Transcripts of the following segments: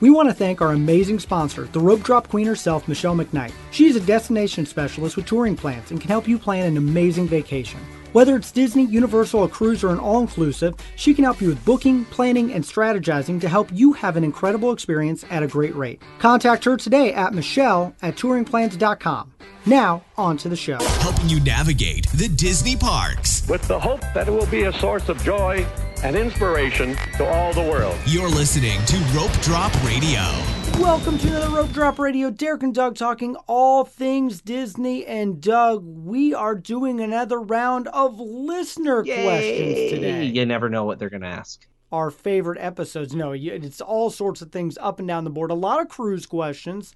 We want to thank our amazing sponsor, the Rope Drop Queen herself, Michelle McKnight. She is a destination specialist with touring plans and can help you plan an amazing vacation. Whether it's Disney, Universal, a cruise, or an all-inclusive, she can help you with booking, planning, and strategizing to help you have an incredible experience at a great rate. Contact her today at michelle@touringplans.com. Now, on to the show. Helping you navigate the Disney parks. With the hope that it will be a source of joy and inspiration to all the world. You're listening to Rope Drop Radio. Welcome to another Rope Drop Radio. Derek and Doug talking all things Disney. And Doug, we are doing another round of listener questions today. You never know what they're going to ask. Our favorite episodes. No, it's all sorts of things up and down the board. A lot of cruise questions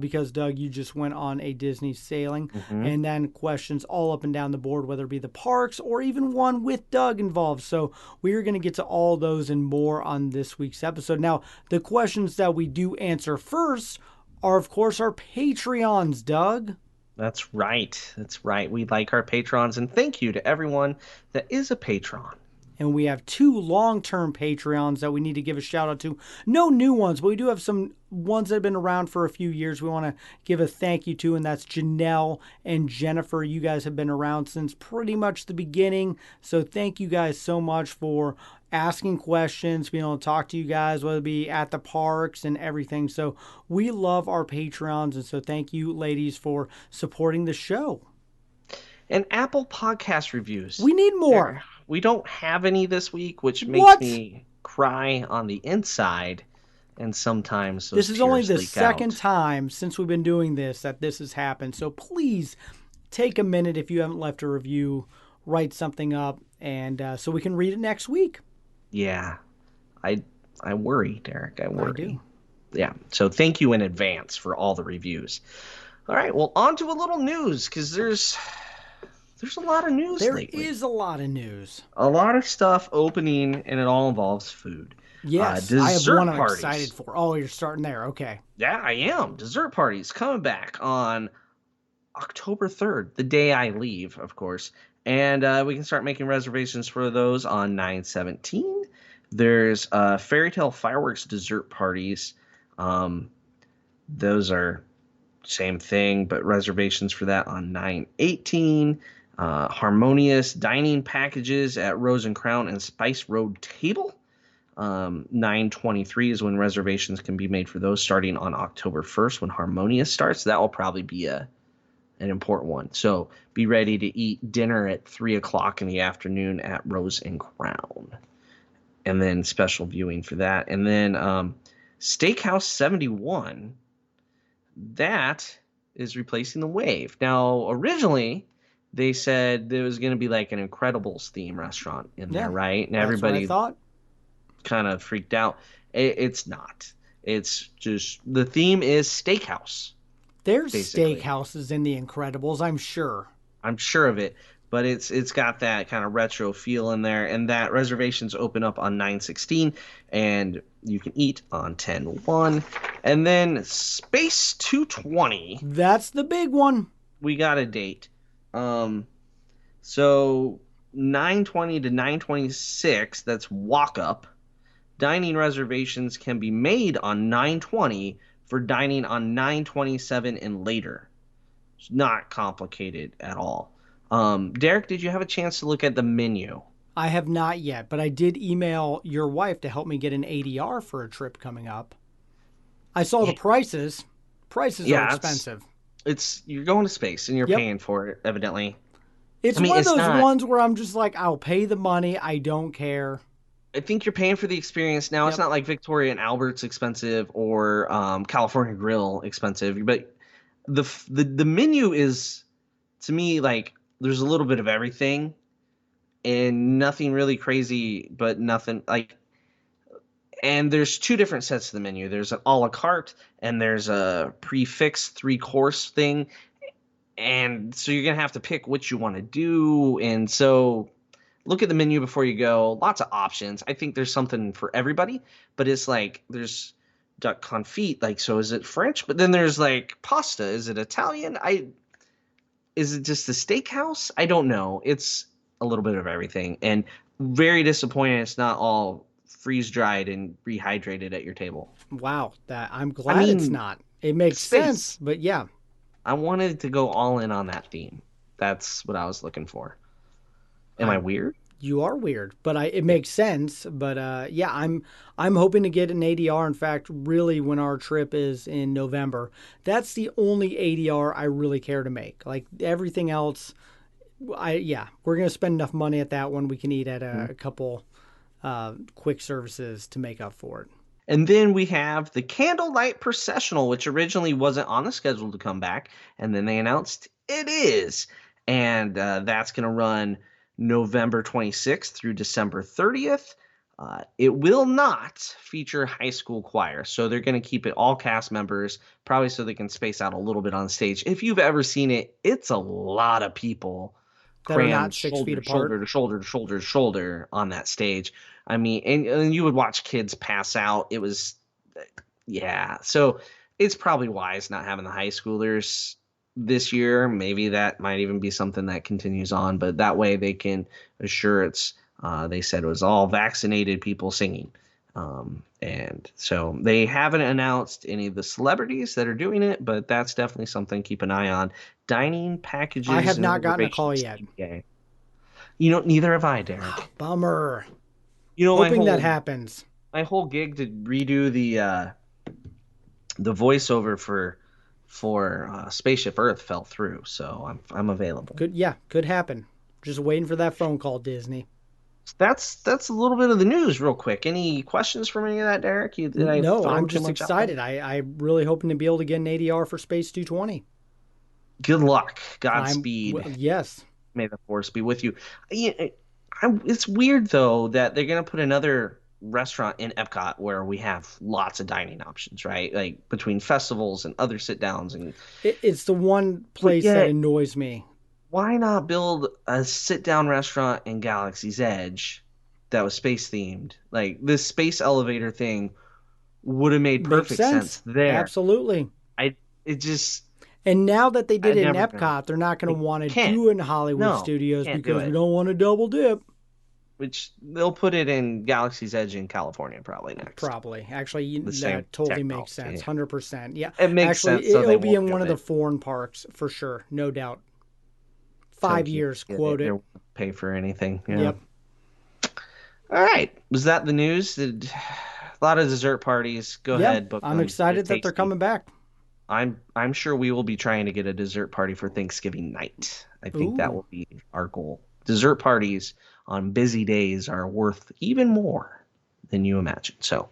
because, Doug, you just went on a Disney sailing. And then questions all up and down the board, whether it be the parks or even one with Doug involved. So we are going to get to all those and more on this week's episode. Now, the questions that we do answer first are, of course, our Patreons, Doug. That's right. That's right. We like our patrons, and thank you to everyone that is a patron. And we have 2 long-term Patreons that we need to give a shout-out to. No new ones, but we do have some ones that have been around for a few years we want to give a thank you to, and that's Janelle and Jennifer. You guys have been around since pretty much the beginning, so thank you guys so much for asking questions, being able to talk to you guys, whether it be at the parks and everything. So we love our Patreons, and so thank you, ladies, for supporting the show. And Apple Podcast reviews. We need more. We don't have any this week, which makes me cry on the inside. And sometimes those this is only the leak second out. time since we've been doing this that this has happened. So please take a minute if you haven't left a review, write something up, and so we can read it next week. Yeah, I worry, Derek. I worry. I do. Yeah. So thank you in advance for all the reviews. All right. Well, on to a little news because there's a lot of news lately. There is a lot of news. A lot of stuff opening, and it all involves food. Yes, dessert I have one I'm parties. excited for. Oh, you're starting there. Okay. Yeah, I am. Dessert parties coming back on October 3rd, the day I leave, of course. And we can start making reservations for those on 9/17. There's Fairy Tale Fireworks dessert parties. Those are same thing, but reservations for that on 9/18. Harmonious dining packages at Rose and Crown and Spice Road Table. 9/23 is when reservations can be made for those, starting on October 1st when Harmonious starts. That will probably be an important one. So be ready to eat dinner at 3 o'clock in the afternoon at Rose and Crown. And then special viewing for that. And then Steakhouse 71, that is replacing the Wave. Now, originally, they said there was going to be like an Incredibles theme restaurant in there, right? And everybody thought. Kind of freaked out. It's not. It's just the theme is Steakhouse. There's basically steakhouses in the Incredibles, I'm sure. I'm sure of it, but it's got that kind of retro feel in there, and that reservations open up on 9/16, and you can eat on 10/1. And then Space 220. That's the big one. We got a date. So 9/20 to 9/26, that's walk up. Dining reservations can be made on 9/20 for dining on 9/27 and later. It's not complicated at all. Derek, did you have a chance to look at the menu? I have not yet, but I did email your wife to help me get an ADR for a trip coming up. I saw the prices. Prices are expensive. You're going to space and you're paying for it, evidently. It's one of those ones where I'm just like, I'll pay the money. I don't care. I think you're paying for the experience. Now, it's not like Victoria and Albert's expensive or California Grill expensive, but the menu is, to me, like there's a little bit of everything and nothing really crazy, but nothing like. And there's 2 different sets of the menu. There's an a la carte and there's a prefix 3-course thing. And so you're going to have to pick what you want to do. And so look at the menu before you go. Lots of options. I think there's something for everybody, but it's like there's duck confit. Like, so is it French? But then there's like pasta. Is it Italian? Is it just a steakhouse? I don't know. It's a little bit of everything, and very disappointed. It's not all freeze dried and rehydrated at your table. Wow, that I'm glad it's not. It makes sense, but yeah. I wanted to go all in on that theme. That's what I was looking for. Am I weird? You are weird, but it makes sense. But yeah, I'm hoping to get an ADR. In fact, really, when our trip is in November, that's the only ADR I really care to make. Like everything else, we're gonna spend enough money at that one. We can eat at a couple quick services to make up for it. And then we have the Candlelight Processional, which originally wasn't on the schedule to come back, and then they announced it is, and that's going to run November 26th through December 30th. It will not feature high school choir, so they're going to keep it all cast members, probably so they can space out a little bit on stage. If you've ever seen it, it's a lot of people that are not 6 feet apart, shoulder to shoulder to shoulder to shoulder on that stage. I mean, and you would watch kids pass out. It was, yeah. So it's probably wise not having the high schoolers this year. Maybe that might even be something that continues on, but that way they can assure it's, they said it was all vaccinated people singing. And so they haven't announced any of the celebrities that are doing it, but that's definitely something to keep an eye on. Dining packages. I have not gotten a call yet. You know, neither have I, Derek. Bummer. You know, hoping that happens. My whole gig to redo the voiceover for Spaceship Earth fell through, so I'm available. Could happen. Just waiting for that phone call, Disney. That's a little bit of the news, real quick. Any questions from any of that, Derek? No, I'm just excited. I'm really hoping to be able to get an ADR for Space 220. Good luck. Godspeed. Yes. May the force be with you. It's weird, though, that they're going to put another restaurant in Epcot where we have lots of dining options, right? Like between festivals and other sit-downs. And it's the one place that annoys me. Why not build a sit-down restaurant in Galaxy's Edge that was space-themed? Like, this space elevator thing would have made perfect sense there. Absolutely. And now that they did it in Epcot, they're not going to want to do it in Hollywood Studios because we don't want to double dip. Which they'll put it in Galaxy's Edge in California probably next. Probably. Actually, that totally makes sense. 100%. Yeah. It makes sense. It'll be in one of the foreign parks for sure. No doubt. 5 years quoted. They pay for anything. Yeah. Yep. All right. Was that the news? A lot of dessert parties. Go ahead. Book I'm excited that they're coming back. I'm sure we will be trying to get a dessert party for Thanksgiving night. I think that will be our goal. Dessert parties on busy days are worth even more than you imagine. So,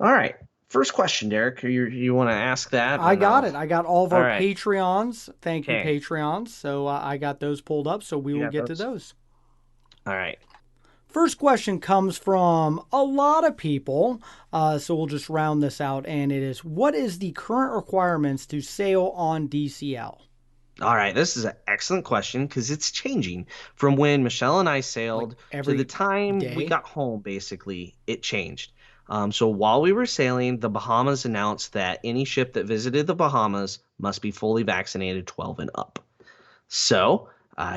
all right. First question, Derek. You want to ask that? I got it. I got all of our Patreons. Thank you, Patreons. So I got those pulled up, so we will get to those. All right. First question comes from a lot of people, so we'll just round this out, and it is, what is the current requirements to sail on DCL? All right, this is an excellent question because it's changing from when Michelle and I sailed to the time we got home, basically, it changed. So while we were sailing, the Bahamas announced that any ship that visited the Bahamas must be fully vaccinated 12 and up. So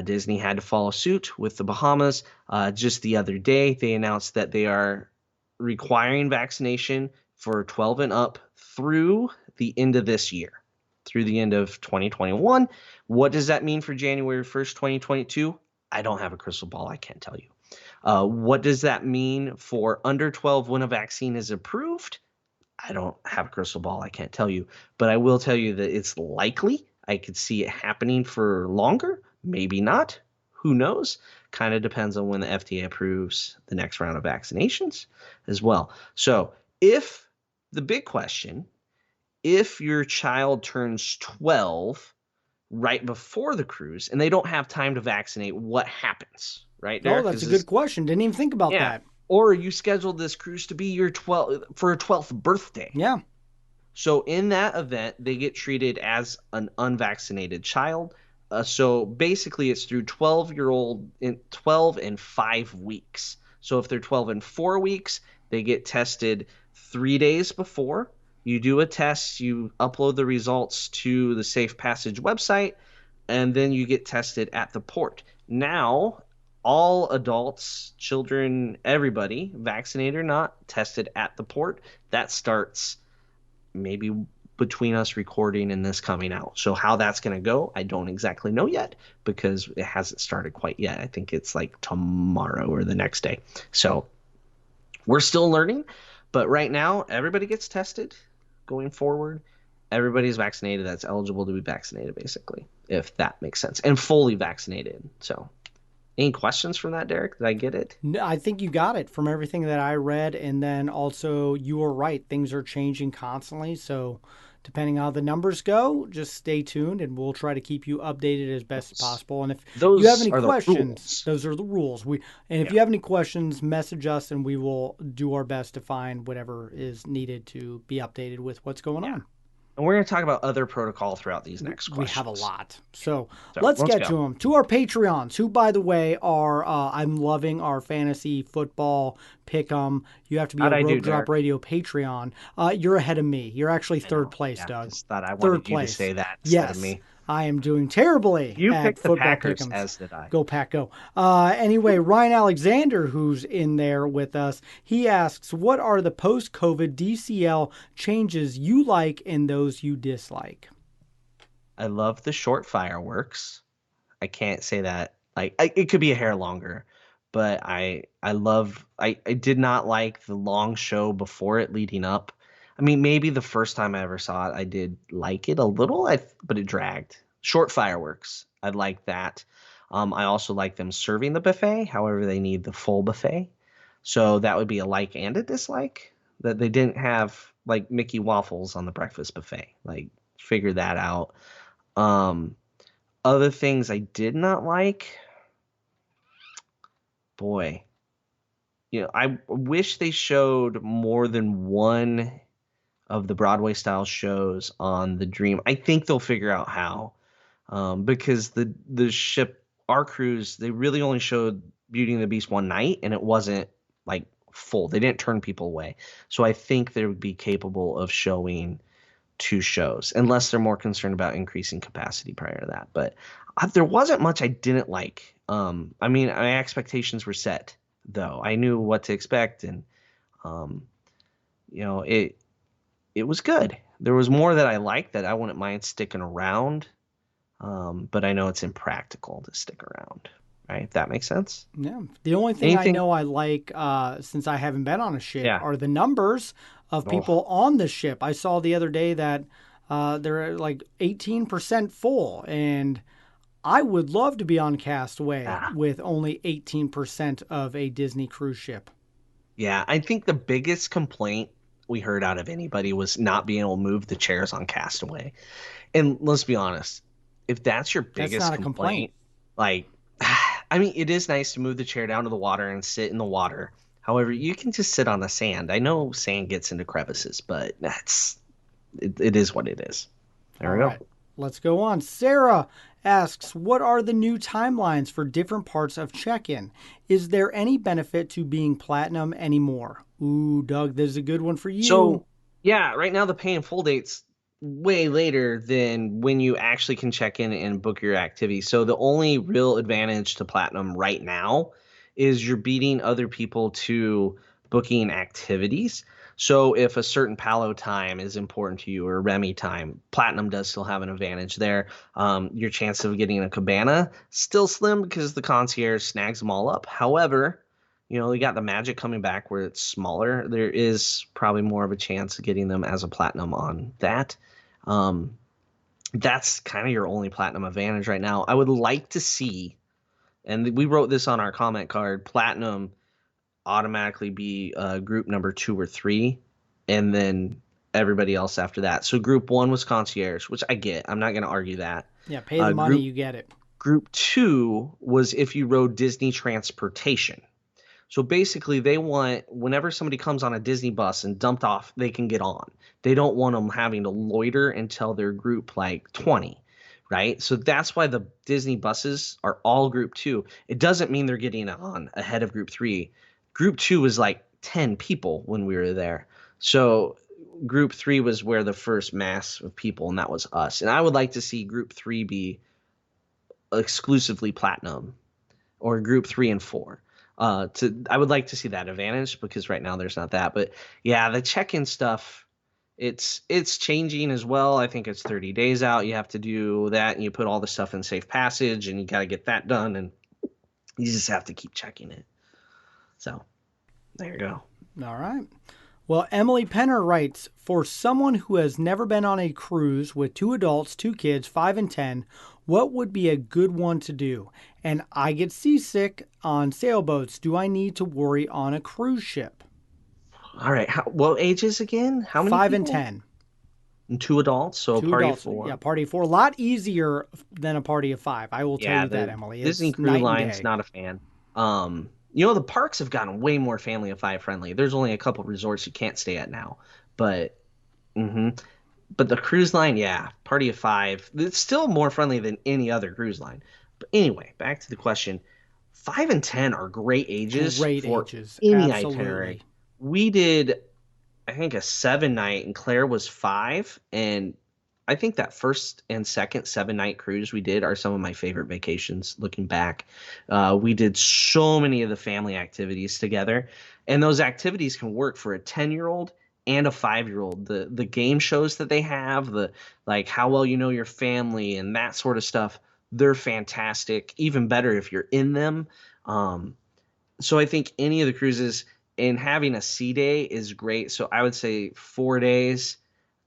Disney had to follow suit with the Bahamas. Just the other day, they announced that they are requiring vaccination for 12 and up through the end of this year, through the end of 2021. What does that mean for January 1st, 2022? I don't have a crystal ball. I can't tell you. What does that mean for under 12 when a vaccine is approved? I don't have a crystal ball. I can't tell you. But I will tell you that it's likely. I could see it happening for longer. Maybe not. Who knows? Kind of depends on when the FDA approves the next round of vaccinations as well. So the big question, if your child turns 12 right before the cruise and they don't have time to vaccinate, what happens? Right, Derek? Oh, that's a good question. Didn't even think about that. Or you scheduled this cruise to be your 12th birthday. Yeah. So in that event, they get treated as an unvaccinated child. So basically, it's through 12 and 5 weeks. So if they're 12 and 4 weeks, they get tested 3 days before. You do a test, you upload the results to the Safe Passage website, and then you get tested at the port. Now, all adults, children, everybody, vaccinated or not, tested at the port. That starts maybe between us recording and this coming out. So how that's going to go, I don't exactly know yet because it hasn't started quite yet. I think it's like tomorrow or the next day. So we're still learning, but right now everybody gets tested going forward. Everybody's vaccinated that's eligible to be vaccinated, basically, if that makes sense, and fully vaccinated. So any questions from that, Derek? Did I get it? No, I think you got it from everything that I read. And then also, you were right. Things are changing constantly. So, depending on how the numbers go, just stay tuned and we'll try to keep you updated as best as possible. And if you have Those any are the questions, rules. those are the rules. If you have any questions, message us and we will do our best to find whatever is needed to be updated with what's going on. And we're going to talk about other protocol throughout these next We questions. have a lot. So let's get go. to them. To our Patreons, who, by the way, are, I'm loving our fantasy football pick 'em. You have to be How'd a I do, Rope Drop Derek? Radio Patreon. You're ahead of me. You're actually third place, Yeah, Doug. just thought I Third wanted you to place. say that instead Yes. of me. I am doing terribly You at picked the football Packers, pick'ems. as did I. Go Pack, go. Anyway, Ryan Alexander, who's in there with us, he asks, what are the post-COVID DCL changes you like and those you dislike? I love the short fireworks. I can't say that. It could be a hair longer, but I did not like the long show before it leading up. I mean, maybe the first time I ever saw it, I did like it a little, but it dragged. Short fireworks. I like that. I also like them serving the buffet. However, they need the full buffet. So that would be a like and a dislike that they didn't have like Mickey waffles on the breakfast buffet. Like, figure that out. Um, Other things I did not like, boy, I wish they showed more than one of the Broadway style shows on the Dream. I think they'll figure out how, because the ship, our cruise, they really only showed Beauty and the Beast one night, and it wasn't like full. They didn't turn people away, so I think they would be capable of showing two shows, unless they're more concerned about increasing capacity prior to that. But there wasn't much I didn't like. I mean, my expectations were set, though. I knew what to expect, and um, it was good. There was more that I liked that I wouldn't mind sticking around, but I know it's impractical to stick around. Right? If that makes sense. Yeah. The only thing I know I like, since I haven't been on a ship, are the numbers of people on the ship. I saw the other day that they're like 18% full, and I would love to be on Castaway with only 18% of a Disney cruise ship. Yeah, I think the biggest complaint we heard out of anybody was not being able to move the chairs on Castaway. And let's be honest, if that's your biggest complaint, like, I mean, it is nice to move the chair down to the water and sit in the water. However, you can just sit on the sand. I know sand gets into crevices, but it is what it is. There we go. Right. Let's go on. Sarah asks, what are the new timelines for different parts of check-in? Is there any benefit to being platinum anymore? Ooh, Doug, there's a good one for you. So, yeah, right now the pay in full date's way later than when you actually can check in and book your activity. So the only real advantage to platinum right now is you're beating other people to booking activities. So if a certain Palo time is important to you, or Remy time, platinum does still have an advantage there. Your chance of getting a cabana still slim because the concierge snags them all up. However, you got the magic coming back where it's smaller. There is probably more of a chance of getting them as a platinum on that. That's kind of your only platinum advantage right now. I would like to see, and we wrote this on our comment card, platinum automatically be group number 2 or 3, and then everybody else after that. So group 1 was concierge, which I get. I'm not going to argue that. Yeah, pay the money, you get it. Group 2 was if you rode Disney Transportation. So basically, they want, whenever somebody comes on a Disney bus and dumped off, they can get on. They don't want them having to loiter until they're group like 20, right? So that's why the Disney buses are all group 2. It doesn't mean they're getting on ahead of group 3. Group 2 was like 10 people when we were there. So group 3 was where the first mass of people, and that was us. And I would like to see group 3 be exclusively platinum. or group 3 and 4. I would like to see that advantage because right now there's not that. But yeah, the check-in stuff, it's changing as well. I think it's 30 days out. You have to do that, and you put all the stuff in safe passage, and you got to get that done, and you just have to keep checking it. So there you go. All right. Well, Emily Penner writes, for someone who has never been on a cruise with 2 adults, 2 kids, 5 and 10, what would be a good one to do? And I get seasick on sailboats. Do I need to worry on a cruise ship? All right. What ages again? How many 5 people? and 10. And 2 adults, so 2 a party adults. of 4. Yeah, party of 4. A lot easier than a party of 5. I will tell you that, Emily. Disney It's Cruise night and Line's day. not a fan. The parks have gotten way more family of 5 friendly. There's only a couple resorts you can't stay at now, but but the cruise line, yeah, party of 5. It's still more friendly than any other cruise line. But anyway, back to the question. 5 and 10 are great ages for any itinerary. We did, I think, a 7-night, and Claire was 5, and I think that first and second 7-night cruise we did are some of my favorite vacations looking back. We did so many of the family activities together, and those activities can work for a 10-year-old and a 5-year-old. The game shows that they have, the like how well you know your family and that sort of stuff, they're fantastic. Even better if you're in them. So I think any of the cruises, and having a sea day is great. So I would say 4 days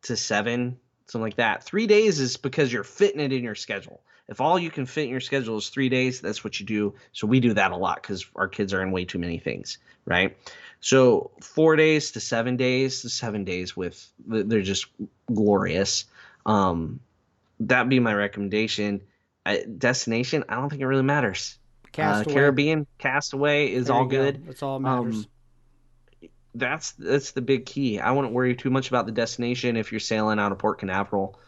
to 7. Something like that. 3 days is because you're fitting it in your schedule. If all you can fit in your schedule is 3 days, that's what you do. So we do that a lot because our kids are in way too many things, right? So 4 days to 7 days, they're just glorious. That'd be my recommendation. Destination, I don't think it really matters. Caribbean, Castaway is all good. That's all that matters. That's the big key. I wouldn't worry too much about the destination if you're sailing out of Port Canaveral.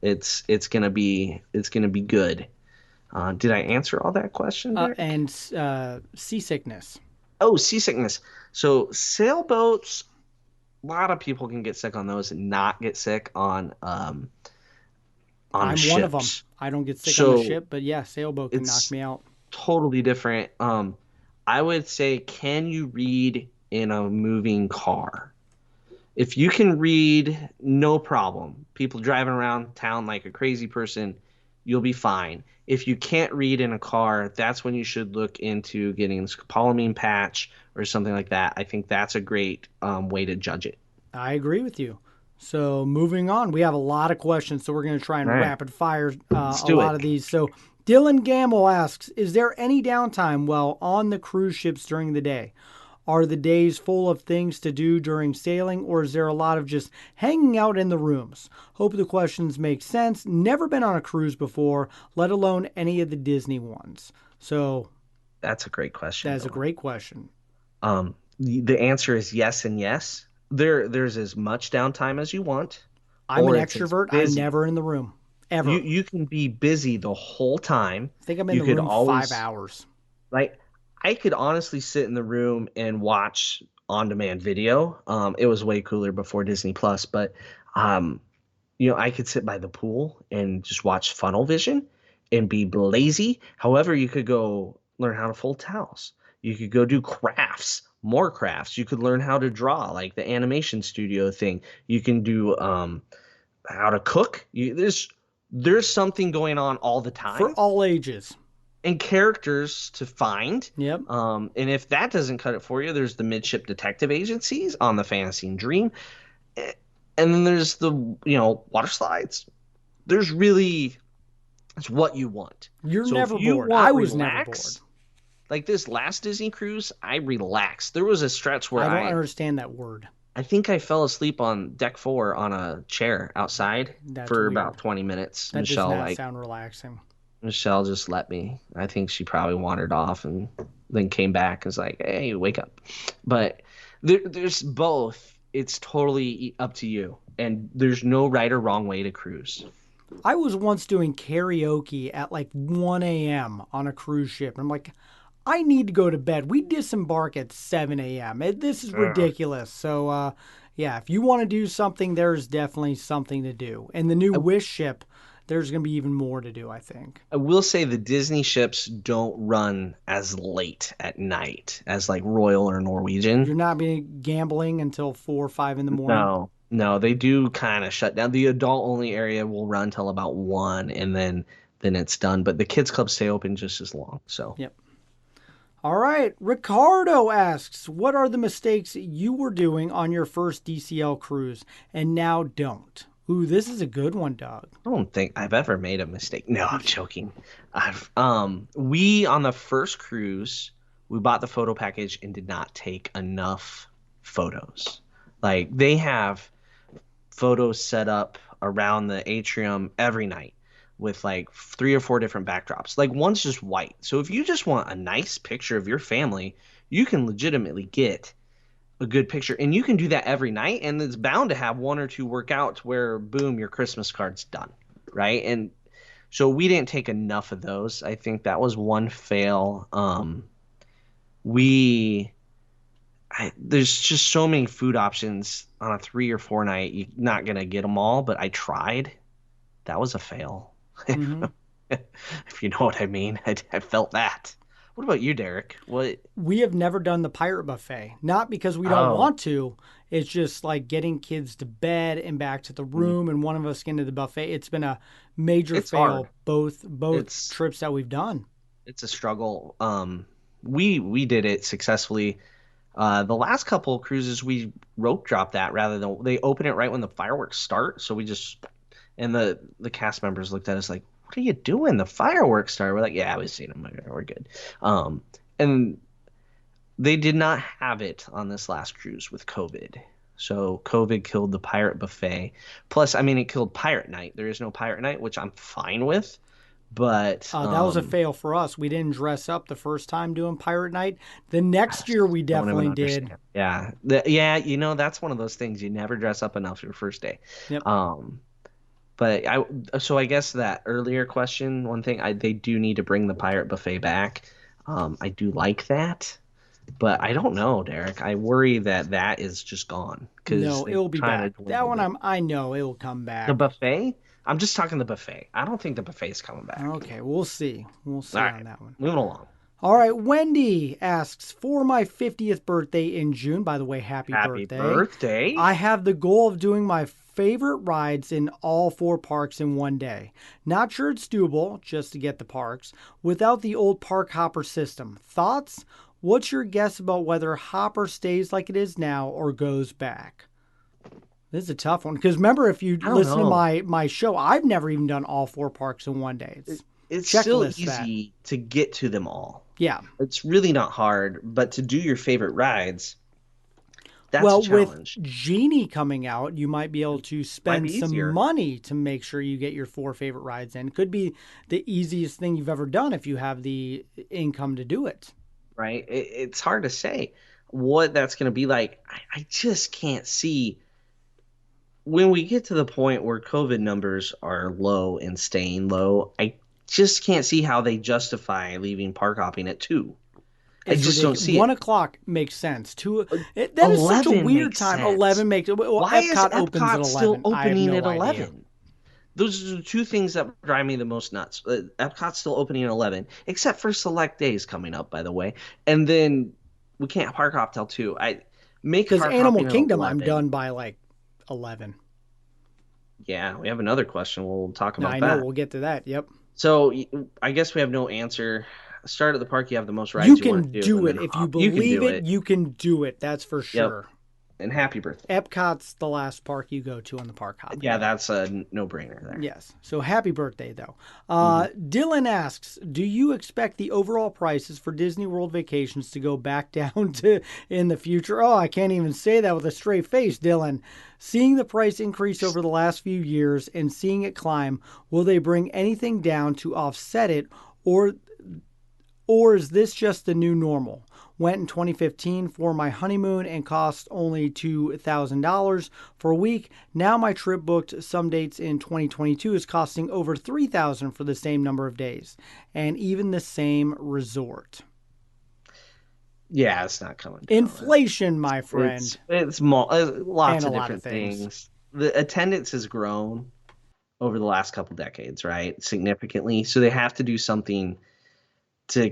It's gonna be good. Did I answer all that question? And seasickness. Oh, seasickness. So sailboats, a lot of people can get sick on those and not get sick on I'm ships. one of them. I don't get sick on the ship, but yeah, sailboat can knock me out. Totally different. I would say, can you read in a moving car? If you can read, no problem. People driving around town like a crazy person, you'll be fine. If you can't read in a car, that's when you should look into getting a scopolamine patch or something like that. I think that's a great way to judge it. I agree with you. So moving on, we have a lot of questions, so we're going to try and rapid fire a lot of these. So Dylan Gamble asks, is there any downtime while on the cruise ships during the day? Are the days full of things to do during sailing, or is there a lot of just hanging out in the rooms? Hope the questions make sense. Never been on a cruise before, let alone any of the Disney ones. So that's a great question. That's a great question. The answer is yes and yes. There's as much downtime as you want. I'm an extrovert. I'm never in the room. Ever. You can be busy the whole time. I think I'm in the room 5 hours. Like, I could honestly sit in the room and watch on-demand video. It was way cooler before Disney Plus, but I could sit by the pool and just watch Funnel Vision and be lazy. However, you could go learn how to fold towels. You could go do crafts, more crafts. You could learn how to draw, like the animation studio thing. You can do how to cook. There's something going on all the time for all ages. And characters to find. Yep. And if that doesn't cut it for you, there's the midship detective agencies on the Fantasy and Dream. And then there's the, water slides. It's what you want. You're never bored. I was never bored. Like this last Disney cruise, I relaxed. There was a stretch where I don't understand that word. I think I fell asleep on deck 4 on a chair outside for weird. About 20 minutes. That Michelle, does not sound relaxing. Michelle just let me. I think she probably wandered off and then came back and was like, hey, wake up. But there's both. It's totally up to you. And there's no right or wrong way to cruise. I was once doing karaoke at like 1 a.m. on a cruise ship. And I'm like, I need to go to bed. We disembark at 7 a.m. This is ridiculous. So, if you want to do something, there's definitely something to do. And the new Wish ship there's going to be even more to do, I think. I will say the Disney ships don't run as late at night as like Royal or Norwegian. You're not being gambling until 4 or 5 in the morning. No, they do kind of shut down. The adult only area will run till about 1, and then it's done. But the kids clubs stay open just as long. So Yep. All right. Ricardo asks, what are the mistakes you were doing on your first DCL cruise and now don't? Ooh, this is a good one, Doug. I don't think I've ever made a mistake. No, I'm joking. We on the first cruise, we bought the photo package and did not take enough photos. Like they have photos set up around the atrium every night with like 3 or 4 different backdrops. Like one's just white. So if you just want a nice picture of your family, you can legitimately get a good picture, and you can do that every night, and it's bound to have 1 or 2 work out where boom, your Christmas card's done, right? And so we didn't take enough of those. I think that was one fail. There's just so many food options on a 3 or 4 night. You're not gonna get them all, but I tried. That was a fail. Mm-hmm. If you know what I mean. I felt that. What about you, Derek? What? We have never done the pirate buffet. Not because we don't want to. It's just like getting kids to bed and back to the room, and one of us getting to the buffet. It's been a major fail. Hard. Both trips that we've done. It's a struggle. We did it successfully. The last couple of cruises we rope dropped that rather than they open it right when the fireworks start. So we just and the cast members looked at us like, "What are you doing? The fireworks start." We're like, "Yeah, we've seen them. We're good." And they did not have it on this last cruise with COVID. So COVID killed the pirate buffet. Plus, I mean, it killed pirate night. There is no pirate night, which I'm fine with. But that was a fail for us. We didn't dress up the first time doing pirate night. The next year we definitely did. Yeah. That's one of those things. You never dress up enough your first day. Yep. But I guess that earlier question, one thing, they do need to bring the pirate buffet back. I do like that, but I don't know, Derek. I worry that is just gone. No, it'll be back. That one I know it will come back. The buffet? I'm just talking the buffet. I don't think the buffet's coming back. Okay, we'll see. We'll see on that one. Moving along. All right, Wendy asks, for my 50th birthday in June, by the way, happy birthday. I have the goal of doing my favorite rides in all 4 parks in one day. Not sure it's doable, just to get the parks, without the old park hopper system. Thoughts? What's your guess about whether hopper stays like it is now or goes back? This is a tough one, because remember, if you listen to my show, I've never even done all 4 parks in one day. It's still easy to get to them all. Yeah. It's really not hard, but to do your favorite rides, that's a challenge. With Genie coming out, you might be able to spend some money to make sure you get your 4 favorite rides in. Could be the easiest thing you've ever done if you have the income to do it. Right? It's hard to say what that's going to be like. I just can't see when we get to the point where COVID numbers are low and staying low. I just can't see how they justify leaving park hopping at 2. I just don't see 1 o'clock makes sense. That is such a weird time. Sense. 11 makes it. Well, Why Epcot is opens at 11. Still opening at 11? Idea. Those are the 2 things that drive me the most nuts. Epcot's still opening at 11, except for select days coming up, by the way. And then we can't park hop till 2. Because Animal Kingdom, I'm done by like 11. Yeah, we have another question. We'll talk about that. I know. We'll get to that. Yep. So I guess we have no answer. Start at the park. You have the most rides. You can do it if you believe it. You can do it. That's for sure. Yep. And happy birthday. Epcot's the last park you go to on the park hop. Yeah, that's a no-brainer there. Yes. So happy birthday, though. Dylan asks, do you expect the overall prices for Disney World vacations to go back down to in the future? Oh, I can't even say that with a straight face, Dylan. Seeing the price increase over the last few years and seeing it climb, will they bring anything down to offset it, or is this just the new normal? Went in 2015 for my honeymoon and cost only $2,000 for a week. Now my trip booked some dates in 2022 is costing over $3,000 for the same number of days, and even the same resort. Yeah, it's not coming down. Inflation, my friend. It's lots of different things. The attendance has grown. over the last couple decades, right? Significantly. So they have to do something to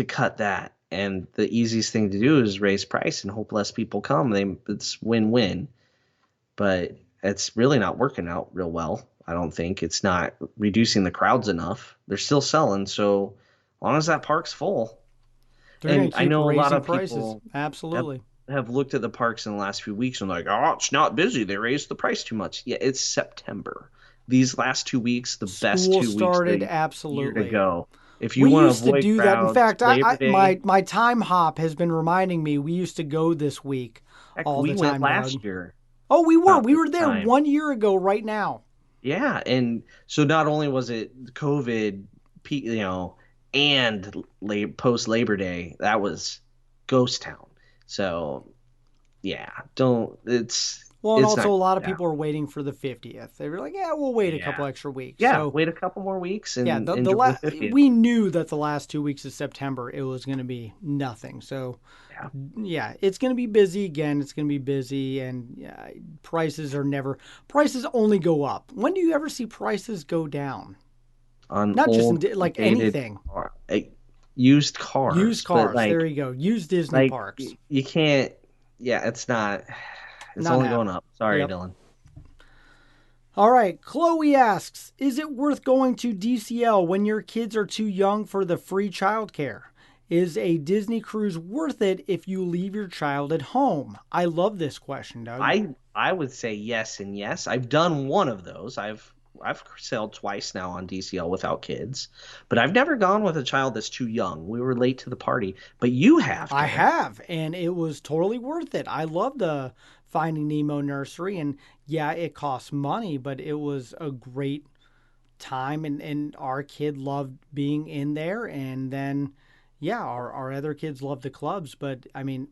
cut that. And the easiest thing to do is raise price and hope less people come. It's win-win. But it's really not working out real well. I don't think it's not reducing the crowds enough. They're still selling, so as long as that park's full. They're going And to I keep know a lot raising of prices. people have, Absolutely. have looked at the parks in the last few weeks and like, oh, it's not busy. They raised the price too much. Yeah, it's September. These last 2 weeks, the best School 2 weeks of started. the year to Absolutely. go. If you We want to used to avoid do that. In crowds, fact, Labor Day, my time hop has been reminding me we used to go this week heck, all we the went time, Doug. last year Oh, we were. about We this were there time. 1 year ago right now. Yeah, and so not only was it COVID, and post Labor Day, that was ghost town. So yeah, don't Well, and it's also not a lot of down. people are waiting for the 50th. They were like, "Yeah, we'll wait a Yeah, couple extra weeks." yeah. So Wait a couple more weeks yeah, and enjoy the 50th. we knew that the last 2 weeks of September it was going to be nothing. So Yeah, yeah, it's going to be busy again. It's going to be busy, and yeah, prices only go up. When do you ever see prices go down? on Not just in old like dated anything. used Used cars, but cars. There you go. Used Disney like parks. you can't. Yeah, it's not. It's Not only going happening. up. Sorry, Yep. Dylan. All right. Chloe asks, is it worth going to DCL when your kids are too young for the free childcare? Is a Disney cruise worth it if you leave your child at home? I love this question, Doug. I would say yes and yes. I've done one of those. I've sailed twice now on DCL without kids, but I've never gone with a child that's too young. We were late to the party, but you have, I Dylan. have, and it was totally worth it. I love the Finding Nemo nursery, and yeah, it costs money, but it was a great time, and our kid loved being in there. And then, yeah, our other kids loved the clubs, but I mean,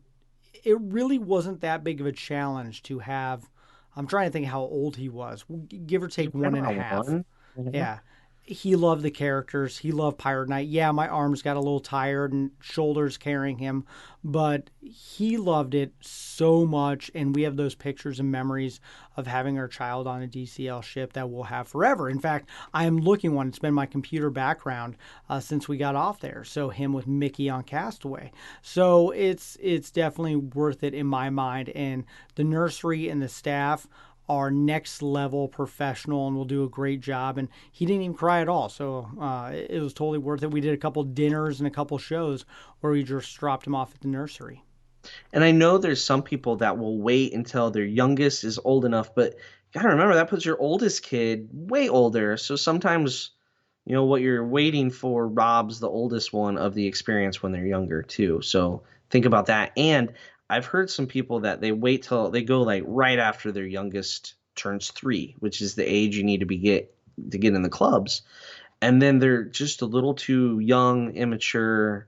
it really wasn't that big of a challenge to have. I'm trying to think how old he was, give or take Yeah, one and a about half. one. Yeah. Yeah. He loved the characters. He loved Pirate Night. Yeah, my arms got a little tired and shoulders carrying him, but he loved it so much. And we have those pictures and memories of having our child on a DCL ship that we'll have forever. In fact, I am looking one. It's been my computer background since we got off there. So him with Mickey on Castaway. So it's definitely worth it in my mind. And the nursery and the staff are next level professional and will do a great job. And he didn't even cry at all. So it was totally worth it. We did a couple dinners and a couple shows where we just dropped him off at the nursery. And I know there's some people that will wait until their youngest is old enough, but you gotta remember that puts your oldest kid way older. So sometimes, what you're waiting for robs the oldest one of the experience when they're younger too. So think about that. And I've heard some people that they wait till they go like right after their youngest turns 3, which is the age you need to get in the clubs. And then they're just a little too young, immature,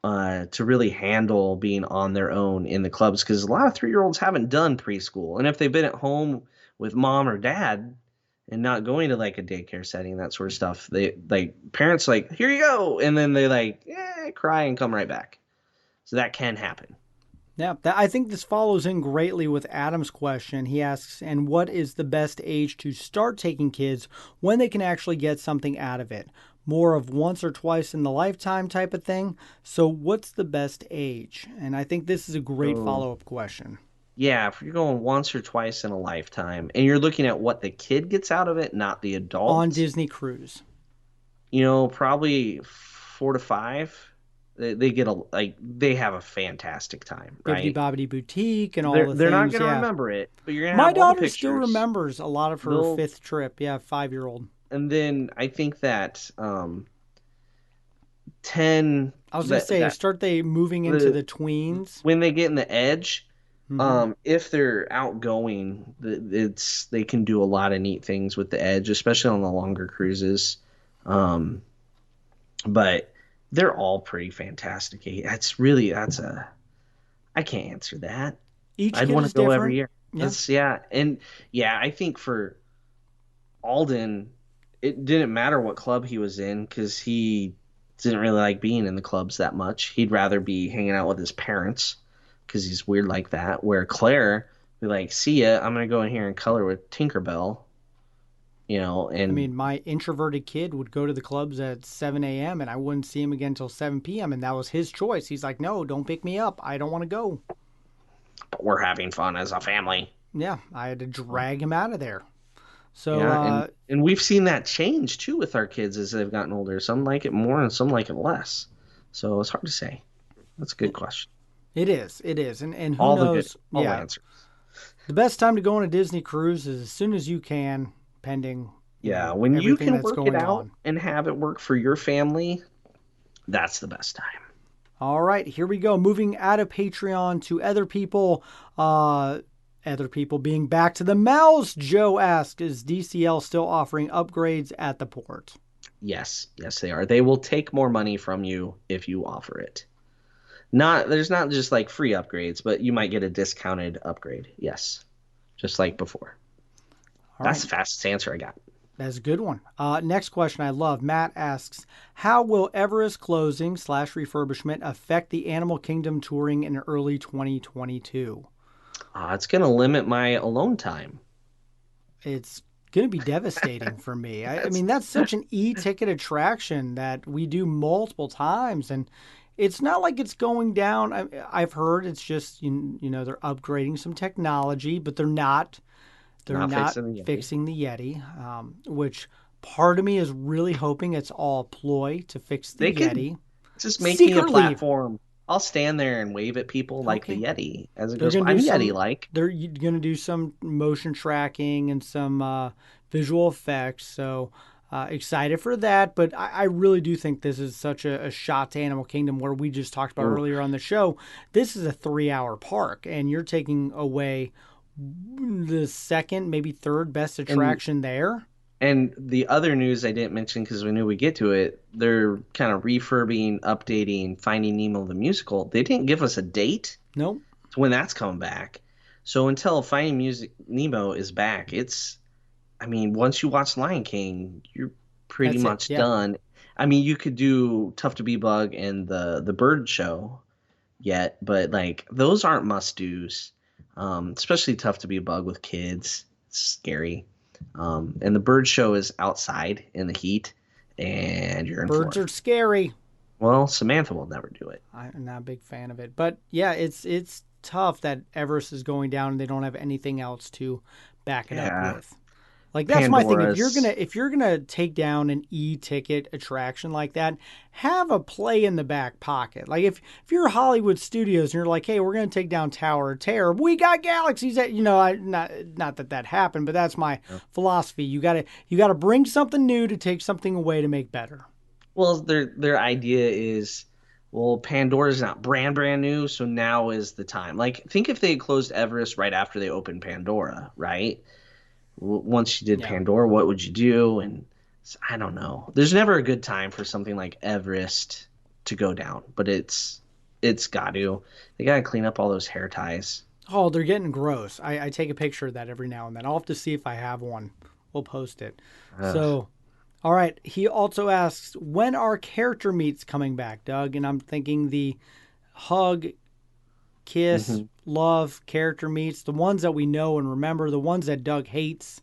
to really handle being on their own in the clubs because a lot of 3-year-olds haven't done preschool. And if they've been at home with mom or dad and not going to like a daycare setting, that sort of stuff, they like parents like, here you go. And then they like, cry and come right back. So that can happen. Yeah, I think this follows in greatly with Adam's question. He asks, and what is the best age to start taking kids when they can actually get something out of it? More of once or twice in the lifetime type of thing. So what's the best age? And I think this is a great follow-up question. Yeah, if you're going once or twice in a lifetime and you're looking at what the kid gets out of it, not the adult. On Disney Cruise. Probably 4 to 5. They have a fantastic time, Bibbidi right? Bobbidi Boutique and all They're the they're not things. gonna Yeah. remember it, but you're gonna My have all the daughter still pictures. remembers a lot of her They'll- fifth trip. Yeah, 5-year-old. And then I think that 10. I was going to say, start they moving into the tweens. When they get in the edge, Mhm. if they're outgoing, they can do a lot of neat things with the edge, especially on the longer cruises. But they're all pretty fantastic. I can't answer that. Each I'd kid want is to go different. every year. Yeah. And yeah, I think for Alden, it didn't matter what club he was in because he didn't really like being in the clubs that much. He'd rather be hanging out with his parents because he's weird like that. Where Claire be like, "See ya, I'm gonna go in here and color with Tinkerbell," I and mean, my introverted kid would go to the clubs at 7 a.m. and I wouldn't see him again until 7 p.m. And that was his choice. He's like, no, don't pick me up. I don't want to go. but we're having fun as a family. Yeah, I had to drag him out of there. So, Yeah, and we've seen that change too with our kids as they've gotten older. Some like it more and some like it less. So it's hard to say. That's a good question. it is. It is. And who All knows? all Yeah. answers. The best time to go on a Disney cruise is as soon as you can, pending Yeah, when you everything can that's work going it out on. and have it work for your family, that's the best time. All right, here we go. Moving out of Patreon to other people. Other people being back to the mouse. Joe asked, is DCL still offering upgrades at the port? Yes, they are. They will take more money from you if you offer it. There's not just like free upgrades, but you might get a discounted upgrade. Yes, just like before. That's the fastest answer I got. That's a good one. Next question I love. Matt asks, how will Everest closing / refurbishment affect the Animal Kingdom touring in early 2022? It's going to limit my alone time. It's going to be devastating for me. I mean, that's such an e-ticket attraction that we do multiple times. And it's not like it's going down. I've heard it's just, they're upgrading some technology, but they're not. They're not fixing the Yeti, which part of me is really hoping it's all a ploy to fix the Yeti. Just make me a platform. I'll stand there and wave at people like the Yeti as it goes. I'm Yeti-like. They're going to do some motion tracking and some visual effects. So excited for that. But I really do think this is such a shot to Animal Kingdom, where we just talked about earlier on the show. This is a 3-hour park, and you're taking away the second, maybe third best attraction there. And the other news I didn't mention because we knew we'd get to it, they're kind of refurbing, updating Finding Nemo the musical. They didn't give us a date. Nope. To when that's coming back. So until Finding Nemo is back, once you watch Lion King, you're pretty much done. I mean, you could do Tough to Be Bug and the Bird Show yet, but like those aren't must-dos. Especially Tough to Be a Bug with kids. It's scary. And the bird show is outside in the heat, and you're in Birds Florida. are scary. Well, Samantha will never do it. I'm not a big fan of it. But yeah, it's tough that Everest is going down and they don't have anything else to back it up with. Like, that's my thing. If you're gonna take down an e-ticket attraction like that, have a play in the back pocket. Like if you're Hollywood Studios and you're like, hey, we're gonna take down Tower of Terror, we got galaxies. Not that happened, but that's my philosophy. You gotta bring something new to take something away to make better. Well, their idea is, well, Pandora's not brand new, so now is the time. Like, think if they had closed Everest right after they opened Pandora, right? Once you did Pandora, what would you do? And I don't know. There's never a good time for something like Everest to go down, but it's got to. They got to clean up all those hair ties. Oh, they're getting gross. I take a picture of that every now and then. I'll have to see if I have one. We'll post it. So, all right. He also asks, when are character meets coming back, Doug? And I'm thinking the hug, kiss, love character meets, the ones that we know and remember, the ones that Doug hates.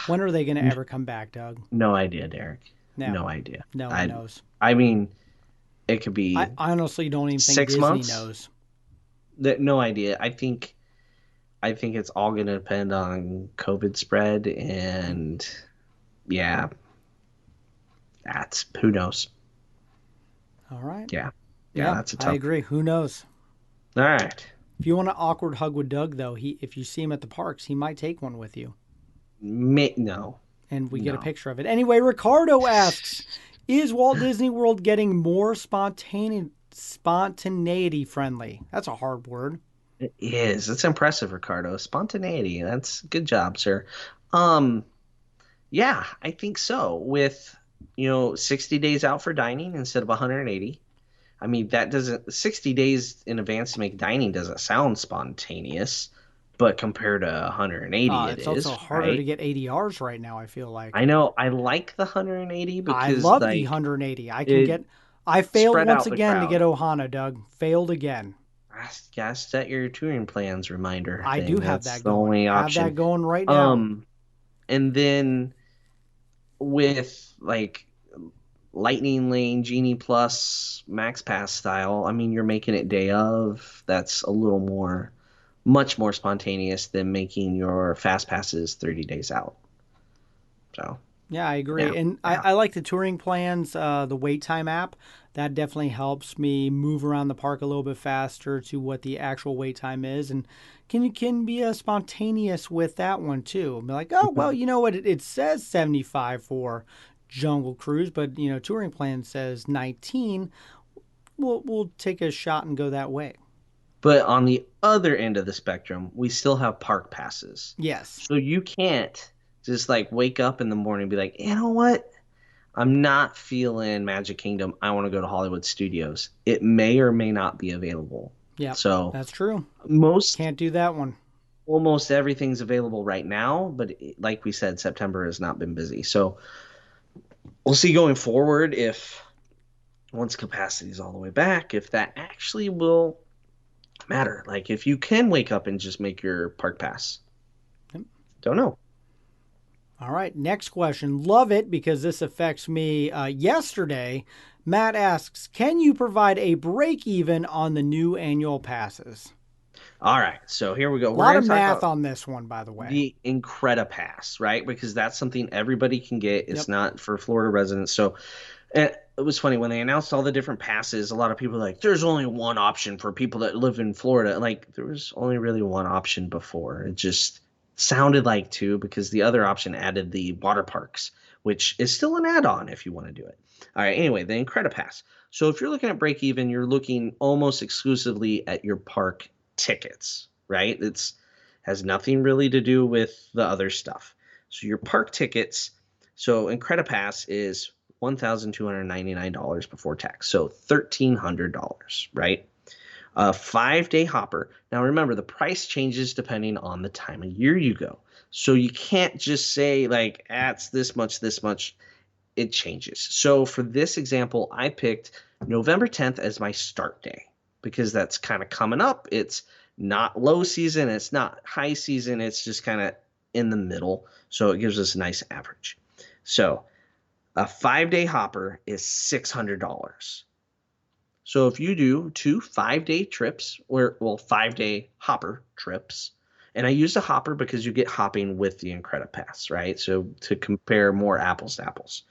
When are they going to ever come back, Doug? No idea, Derek. No idea. No one knows. I mean, it could be. I honestly don't even think 6 Disney months? knows. No idea. I think it's all going to depend on COVID spread, and that's who knows. All right. Yeah, that's a tough. I agree. Who knows? All right. If you want an awkward hug with Doug, though, if you see him at the parks, he might take one with you. No. And we get a picture of it. Anyway, Ricardo asks, is Walt Disney World getting more spontaneity friendly? That's a hard word. It is. It's impressive, Ricardo. Spontaneity. That's good job, sir. Yeah, I think so. With 60 days out for dining instead of 180. I mean, 60 days in advance to make dining doesn't sound spontaneous, but compared to 180, it's also harder to get ADRs right now, I feel like. I know. I like the 180 because I love the 180. I failed once again to get Ohana, Doug. Failed again. Gotta set your touring plans reminder. I do have that the going. only option. I have that going right now. And then with like Lightning Lane, Genie Plus, Max Pass style, I mean, you're making it day of. That's a little more, much more spontaneous than making your Fast Passes 30 days out. So, Yeah, I yeah. agree. And Yeah. I like the touring plans, the wait time app. That definitely helps me move around the park a little bit faster to what the actual wait time is. And can be spontaneous with that one too. Be like, oh, well, you know what? It says 75 for Jungle Cruise, but, touring plan says 19. We'll take a shot and go that way. But on the other end of the spectrum, we still have park passes. Yes. So you can't just like wake up in the morning and be like, you know what? I'm not feeling Magic Kingdom. I want to go to Hollywood Studios. It may or may not be available. Yeah, So that's true. most Can't do that one. almost everything's available right now, but like we said, September has not been busy. So we'll see going forward if once capacity is all the way back, if that actually will matter. Like if you can wake up and just make your park pass. Yep. Don't know. All right, next question. Love it because this affects me. Yesterday, Matt asks, can you provide a break even on the new annual passes? All right, so here we go. A We're lot going of to talk math about on this one, by the way. the Incredipass, right? Because that's something everybody can get. It's Yep. not for Florida residents. So and it was funny when they announced all the different passes. A lot of people were like, "There's only one option for people that live in Florida." Like there was only really one option before. It just sounded like two because the other option added the water parks, which is still an add-on if you want to do it. All right. Anyway, the Incredipass. So if you're looking at break even, you're looking almost exclusively at your park tickets, right? It's has nothing really to do with the other stuff. So your park tickets. So Incredipass is $1,299 before tax. So $1,300, right? A 5-day hopper. Now remember, the price changes depending on the time of year you go. So you can't just say like, it's this much. It changes. So for this example, I picked November 10th as my start day because that's kind of coming up. It's not low season. It's not high season. It's just kind of in the middle. So it gives us a nice average. So a 5-day hopper is $600. So if you do 2 5-day trips, 5-day hopper trips, and I use the hopper because you get hopping with the Incredipass, right? So to compare more apples to apples.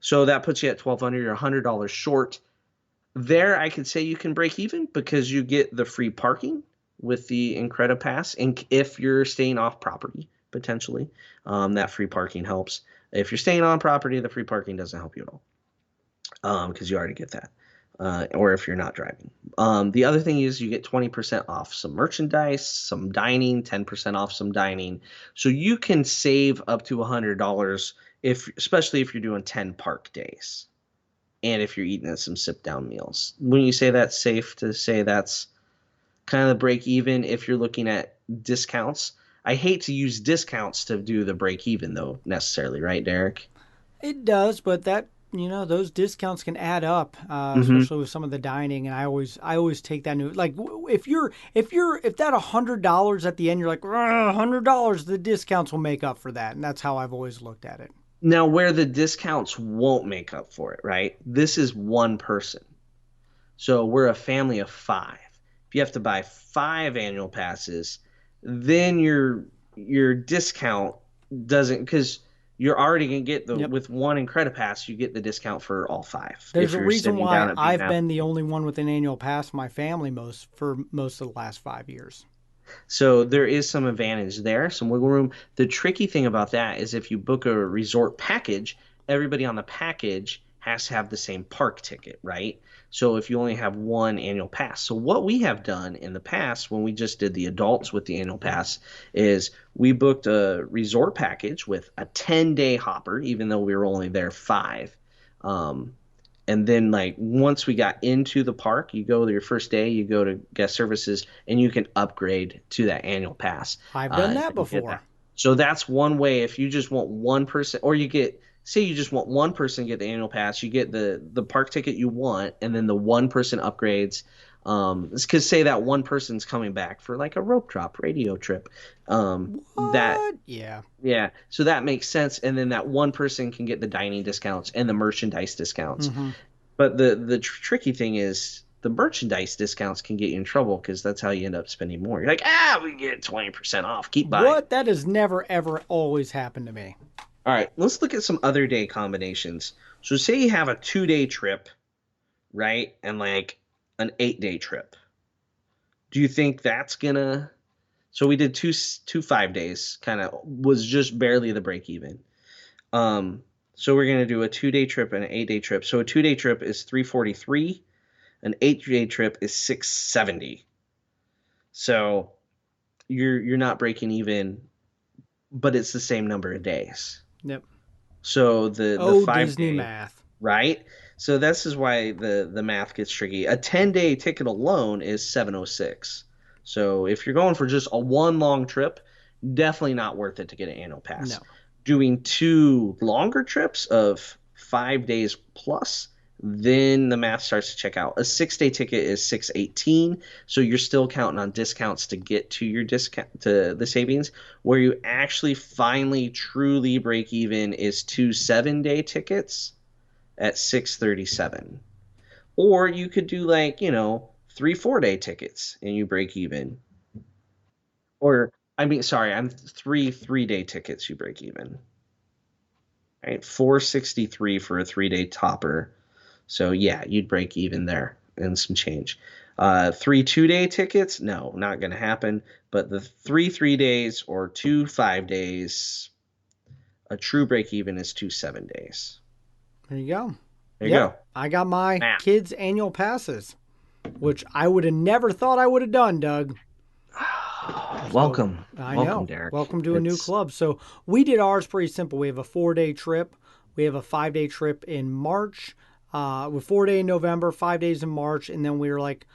So that puts you at $1,200 or $100 short. There, I could say you can break even because you get the free parking with the Incredipass, and if you're staying off property, potentially, that free parking helps. If you're staying on property, the free parking doesn't help you at all because you already get that. Or if you're not driving. The other thing is you get 20% off some merchandise, some dining, 10% off some dining. So you can save up to $100 especially if you're doing 10 park days. And if you're eating at some sit-down meals. When you say that's safe to say that's kind of the break even if you're looking at discounts. I hate to use discounts to do the break even though necessarily, right, Derek? It does, but those discounts can add up, especially with some of the dining. And I always take that like if that $100 at the end, you're like $100, the discounts will make up for that, and that's how I've always looked at it. Now, where the discounts won't make up for it, right? This is one person. So we're a family of 5. If you have to buy 5 annual passes, then your discount doesn't, because you're already going to get with one Incredipass, you get the discount for all 5. There's a reason why I've been the only one with an annual pass in my family for most of the last 5 years. So there is some advantage there, some wiggle room. The tricky thing about that is if you book a resort package, everybody on the package has to have the same park ticket, right? So if you only have one annual pass. So what we have done in the past when we just did the adults with the annual pass is we booked a resort package with a 10-day hopper, even though we were only there 5. And then like once we got into the park, you go to your first day, you go to guest services, and you can upgrade to that annual pass. I've done that before. So that's one way. If you just want one person, or you just want one person to get the annual pass, you get the park ticket you want, and then the one person upgrades Because say that one person's coming back for like a rope drop radio trip. That What? Yeah. Yeah, so that makes sense, and then that one person can get the dining discounts and the merchandise discounts. Mm-hmm. But the tricky thing is the merchandise discounts can get you in trouble because that's how you end up spending more. You're like, we get 20% off. Keep buying. What? That has never, ever, always happened to me. All right, let's look at some other day combinations. So say you have a 2-day trip, right, and like an 8-day trip. Do you think that's gonna? So we did two 5 days, kind of was just barely the break even. So we're gonna do a 2-day trip and an 8-day trip. So a 2-day trip is 343, an 8-day trip is 670. So you're not breaking even, but it's the same number of days. Yep. So the 5 Disney day, math. right? So this is why the math gets tricky. A 10-day ticket alone is 706. So if you're going for just a one long trip, definitely not worth it to get an annual pass. No. Doing 2 longer trips of 5 days plus, then the math starts to check out. A 6-day ticket is 618, so you're still counting on discounts to get to your discount to the savings. Where you actually finally truly break even is 2 7-day tickets at 637. Or you could do 3 4-day tickets and you break even. Or I'm 3 3-day tickets you break even. Right? 463 for a 3-day topper. So yeah, you'd break even there and some change. 3 2-day tickets, no, not going to happen. But the 3 3 days or 2 5 days, a true break even is 2 7 days. There you go. There you go. I got my Math. kids' annual passes, which I would have never thought I would have done, Doug. Welcome. I Welcome, know. Derek. Welcome to a new club. So we did ours pretty simple. We have a 4-day trip. We have a 5-day trip in March. With 4-day in November, 5 days in March, and then we were like,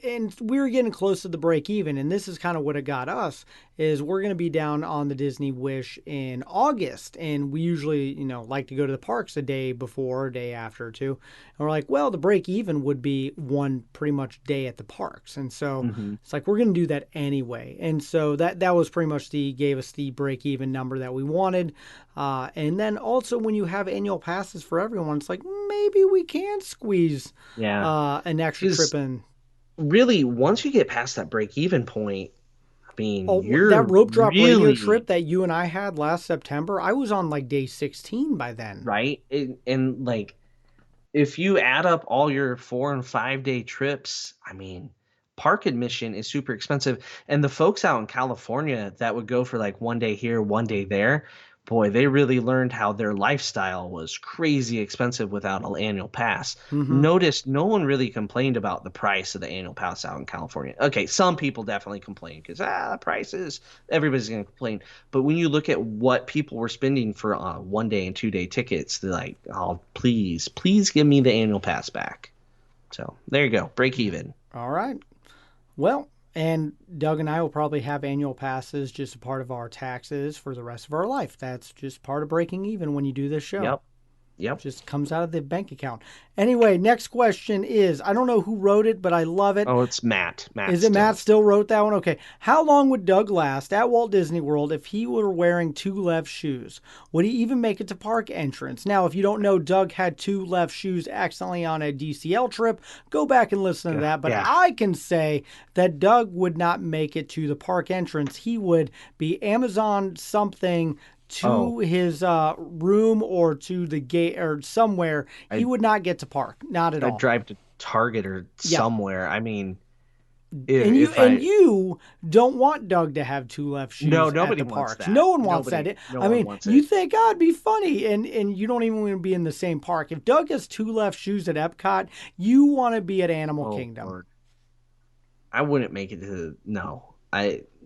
and we were getting close to the break even, and this is kind of what it got us, is we're going to be down on the Disney Wish in August, and we usually, like to go to the parks a day before, a day after too, and we're like, well, the break even would be one pretty much day at the parks, and so it's like, we're going to do that anyway, and so that was pretty much gave us the break even number that we wanted, and then also when you have annual passes for everyone, it's like, maybe we can squeeze an extra trip in. Really, once you get past that break-even point, you're that rope drop radio really trip that you and I had last September, I was on like day 16 by then. Right? And if you add up all your 4 and 5 day trips, park admission is super expensive. And the folks out in California that would go for like 1 day here, 1 day there, boy, they really learned how their lifestyle was crazy expensive without an annual pass. Notice no one really complained about the price of the annual pass out in California. Okay, some people definitely complain because the prices, everybody's going to complain. But when you look at what people were spending for 1 day and 2 day tickets, they're like, oh, please give me the annual pass back. So there you go, break even. All right. Well, and Doug and I will probably have annual passes just a part of our taxes for the rest of our life. That's just part of breaking even when you do this show. Yep. Just comes out of the bank account. Anyway, next question is, I don't know who wrote it, but I love it. Oh, it's Matt. Is it Matt still wrote that one? Okay. How long would Doug last at Walt Disney World if he were wearing 2 left shoes? Would he even make it to park entrance? Now, if you don't know, Doug had 2 left shoes accidentally on a DCL trip. Go back and listen to that. But I can say that Doug would not make it to the park entrance. He would be Amazon something to his room or to the gate or somewhere. He would not get to park. Not at all. I'd drive to Target or somewhere. You don't want Doug to have 2 left shoes. No, nobody at the wants parks. that. No one wants that. Wants you it. think, it'd be funny, and you don't even want to be in the same park. If Doug has 2 left shoes at Epcot, you want to be at Animal Kingdom. Lord. I wouldn't make it to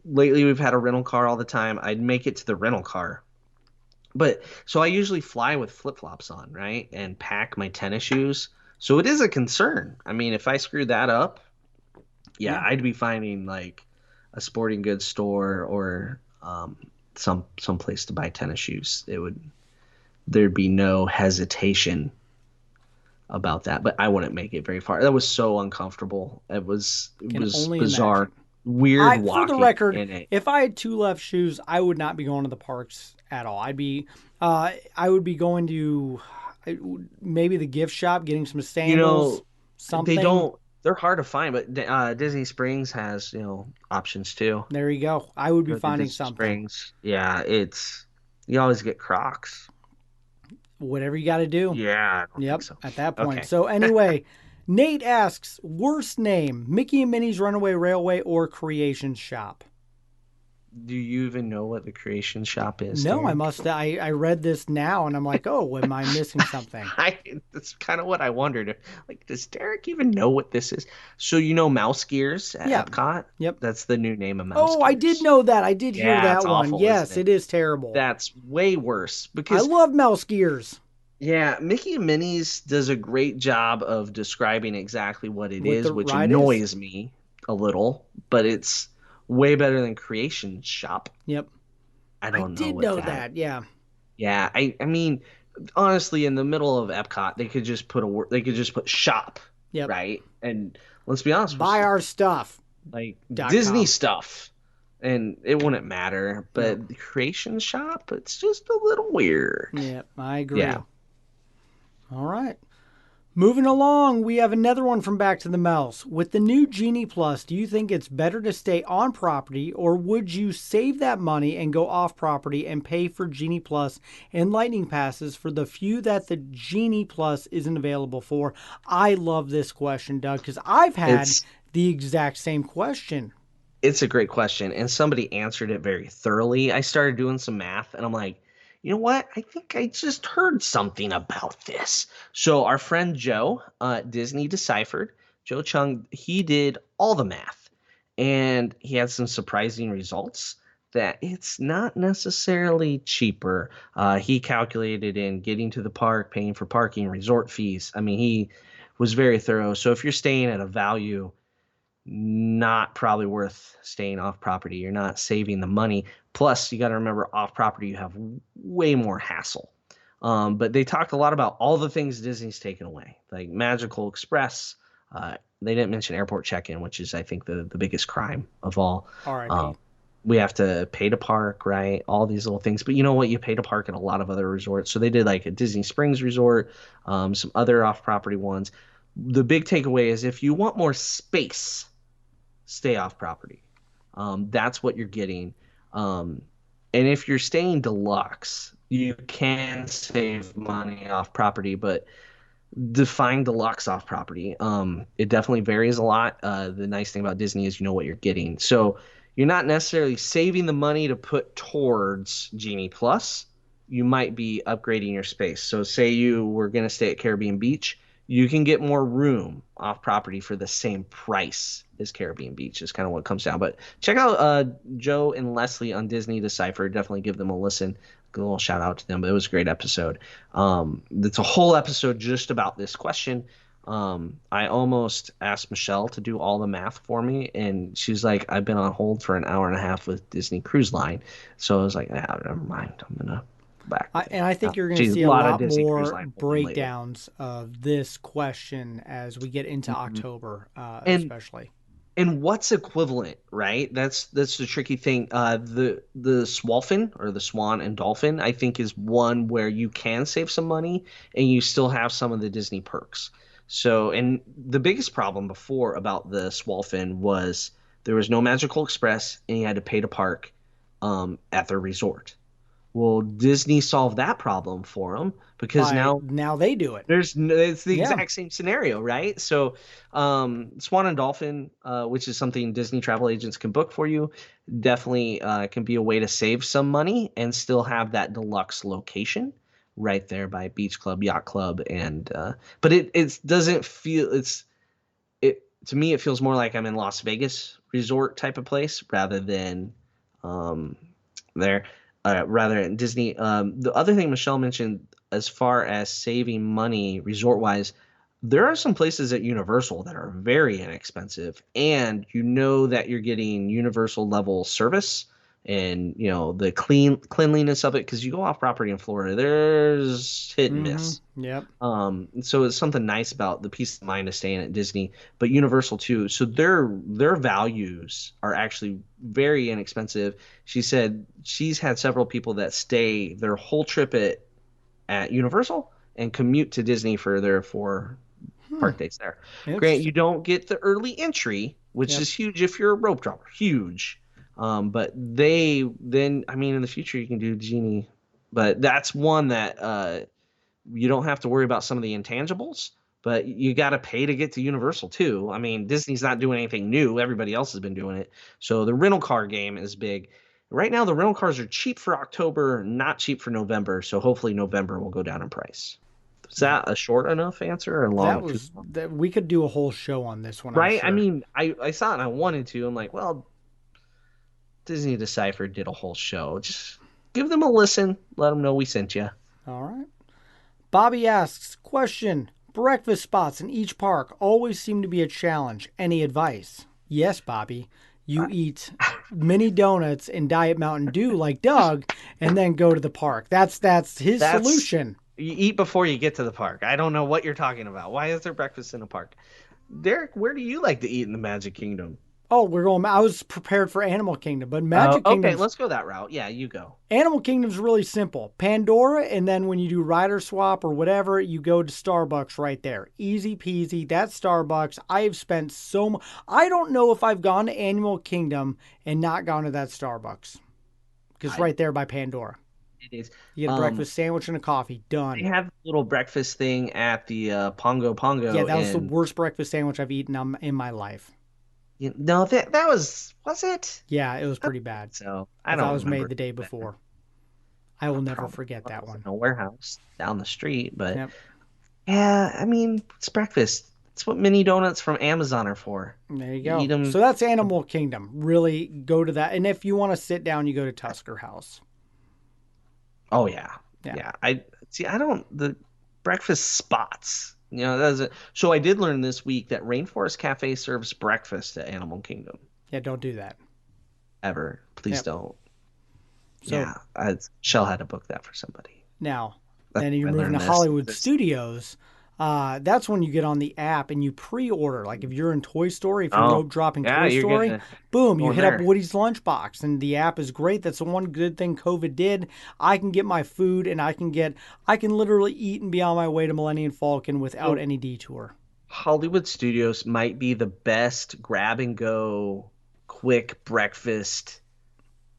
lately we've had a rental car all the time. I'd make it to the rental car. But so I usually fly with flip-flops on, right? And pack my tennis shoes. So it is a concern. If I screwed that up, I'd be finding like a sporting goods store or some place to buy tennis shoes. There'd be no hesitation about that, but I wouldn't make it very far. That was so uncomfortable. It Can was only bizarre, imagine. weird For the walking record, in it. if I had two left shoes, I would not be going to the parks at all. I would be going to maybe the gift shop, getting some You sandals, know, they something. don't. They're hard to find, but Disney Springs has options too. There you go. I would be Go to finding Disney something. Springs. Yeah, it's you always get Crocs. Whatever you got to do. Yeah, I don't think Yep, so. at that point. Okay. So anyway, Nate asks, worst name, Mickey and Minnie's Runaway Railway or Creation Shop? Do you even know what the Creation Shop is, No, I Derek? must. I read this now, and I'm like, oh, am I missing something? That's kind of what I wondered. Like, does Derek even know what this is? So you know Mouse Gears at Yeah. Epcot? Yep. That's the new name of Mouse Oh, I did Gears. know that. I did hear Yeah, it's that one. awful, isn't Yes, it? it is terrible. That's way worse I because love mouse gears yeah, Mickey and Minnie's does a great job of describing exactly what it with is, the which ride is. annoys me a little, but it's way better than Creation Shop. Yep. I I don't know did what know that. that. Yeah. Yeah, I mean, honestly, in the middle of Epcot, they could just put a word. They could just put shop, Yep. right? And let's be honest, Buy our stuff. like .com. Disney stuff, and it wouldn't matter. But the Creation Shop, it's just a little weird. Yep. I agree. Yeah. All right. Moving along, we have another one from Back to the Mouse. With the new Genie Plus, do you think it's better to stay on property, or would you save that money and go off property and pay for Genie Plus and Lightning Passes for the few that the Genie Plus isn't available for? I love this question, Doug, because I've had It's the exact same question. it's a great question, and somebody answered it very thoroughly. I started doing some math, and I'm like, you know what? I think I just heard something about this. So our friend Joe, Disney Deciphered, Joe Chung, he did all the math, and he had some surprising results that it's not necessarily cheaper. He calculated in getting to the park, paying for parking, resort fees. I mean, he was very thorough. So if you're staying at a value not probably worth staying off property. You're not saving the money. Plus, you got to remember off property, you have way more hassle. But they talked a lot about all the things Disney's taken away, like Magical Express. They didn't mention airport check-in, which is, I think, the biggest crime of all. R.I.P. We have to pay to park, right? All these little things. But you know what? You pay to park at a lot of other resorts. So they did like a Disney Springs resort, some other off-property ones. The big takeaway is if you want more space, stay off property. That's what you're getting. And if you're staying deluxe, you can save money off property, but define deluxe off property. It definitely varies a lot. The nice thing about Disney is you know what you're getting. So you're not necessarily saving the money to put towards Genie Plus. You might be upgrading your space. So say you were going to stay at Caribbean Beach, you can get more room off property for the same price as Caribbean Beach is kind of what comes down. But check out Joe and Leslie on Disney Decipher. Definitely give them a listen. A little shout out to them, but it was a great episode. It's a whole episode just about this question. I almost asked Michelle to do all the math for me, and she's like, I've been on hold for an hour and a half with Disney Cruise Line. So I was like, never mind. I'm going to back. And I think you're going to Geez, see a lot of lot Disney Cruise more Line will be later. breakdowns of this question as we get into October, And- especially. And what's equivalent, right? That's the tricky thing. The Swalfin or the Swan and Dolphin, I think, is one where you can save some money and you still have some of the Disney perks. So, and the biggest problem before about the Swalfin was there was no Magical Express and you had to pay to park at their resort. Well, Disney solved that problem for them because Now they do it. it's the Yeah. exact same scenario, right? So, Swan and Dolphin, which is something Disney travel agents can book for you, definitely can be a way to save some money and still have that deluxe location right there by Beach Club, Yacht Club, and but it doesn't feel it to me. It feels more like I'm in Las Vegas resort type of place rather than there. Rather than Disney. The other thing Michelle mentioned as far as saving money resort wise, there are some places at Universal that are very inexpensive, and you know that you're getting Universal level service and the cleanliness of it, because you go off property in Florida, there's hit and miss. Yep. So it's something nice about the peace of mind of staying at Disney, but Universal too. So their values are actually very inexpensive. She said she's had several people that stay their whole trip at Universal and commute to Disney for their 4 park days there. Grant, you don't get the early entry, which is huge if you're a rope dropper, huge. But in the future you can do Genie, but that's one that you don't have to worry about some of the intangibles, but you got to pay to get to Universal too. I mean, Disney's not doing anything new. Everybody else has been doing it. So the rental car game is big. Right now, the rental cars are cheap for October, not cheap for November. So hopefully November will go down in price. Is that a short enough answer or long? We could do a whole show on this one, right? Sure. I mean, I saw it and I wanted to. I'm like, well, Disney Deciphered did a whole show. Just give them a listen. Let them know we sent you. All right. Bobby asks, question, breakfast spots in each park always seem to be a challenge. Any advice? Yes, Bobby. You eat mini donuts and Diet Mountain Dew like Doug and then go to the park. That's his solution. You eat before you get to the park. I don't know what you're talking about. Why is there breakfast in a park? Derek, where do you like to eat in the Magic Kingdom? Oh, I was prepared for Animal Kingdom, but Magic Kingdom. Okay, let's go that route. Yeah, you go. Animal Kingdom's really simple. Pandora, and then when you do rider swap or whatever, you go to Starbucks right there. Easy peasy. That's Starbucks. I've spent so much. I don't know if I've gone to Animal Kingdom and not gone to that Starbucks. Because right there by Pandora. It is. You get a breakfast sandwich and a coffee. Done. They have a little breakfast thing at the Pongo. Yeah, that was the worst breakfast sandwich I've eaten in my life. No, that was it? Yeah, it was pretty bad. So I don't. It was made the day before. I will never forget that one. In a warehouse down the street, but yeah, I mean, it's breakfast. It's what mini donuts from Amazon are for. There you go. So that's Animal Kingdom. Really go to that, and if you want to sit down, you go to Tusker House. Oh yeah. I don't the breakfast spots. So I did learn this week that Rainforest Cafe serves breakfast at Animal Kingdom. Yeah, don't do that. Ever. Please don't. So, Shell had to book that for somebody. Now, then you're moving to Hollywood Studios. That's when you get on the app and you pre-order. Like if you're in Toy Story, if you're rope dropping Toy Story, boom, you hit up Woody's Lunchbox, and the app is great. That's the one good thing COVID did. I can get my food, and I can literally eat and be on my way to Millennium Falcon without any detour. Hollywood Studios might be the best grab and go quick breakfast